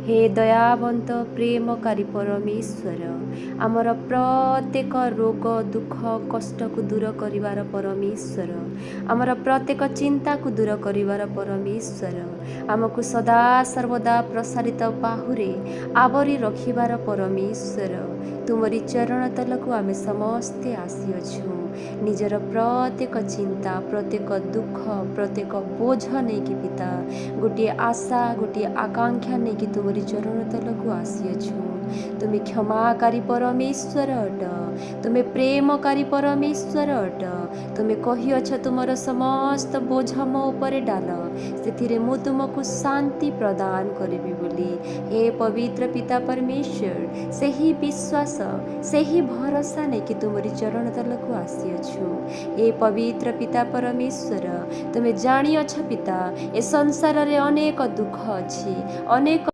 हे दयावंत प्रेमकारी परमेश्वर आमर प्रत्येक रोग दुख कष्ट को दूर करिवार परमेश्वर आमर प्रत्येक चिंता को दूर करिवार परमेश्वर आमको सदा सर्वदा प्रसारित बाहुरे आवरी रखिबार परमेश्वर तुमरी चरण तलक आम समस्ते आसीअछु निजर प्रत्येक चिंता प्रत्येक दुख प्रत्येक बोझ नहीं कि पिता गोटे आशा गोटे आकांक्षा नहीं कि तुमरी चरण तलक आसीअछु तुम्हें क्षमाकारी परमेश्वर अट तुम्हें प्रेमकारी परमेश्वर अट तुम्हें कहीअछ तुमर समस्त बोझ मो उपरे डाल से मु तुमको शांति प्रदान करी बोली हे पवित्र पिता परमेश्वर से ही विश्वास से ही भरोसा नहीं कि तुमरी चरण तलक आसीअछु हे पवित्र पिता परमेश्वर तुम्हें जानिअछ पिता ए संसार रे अनेक दुख अछि अनेक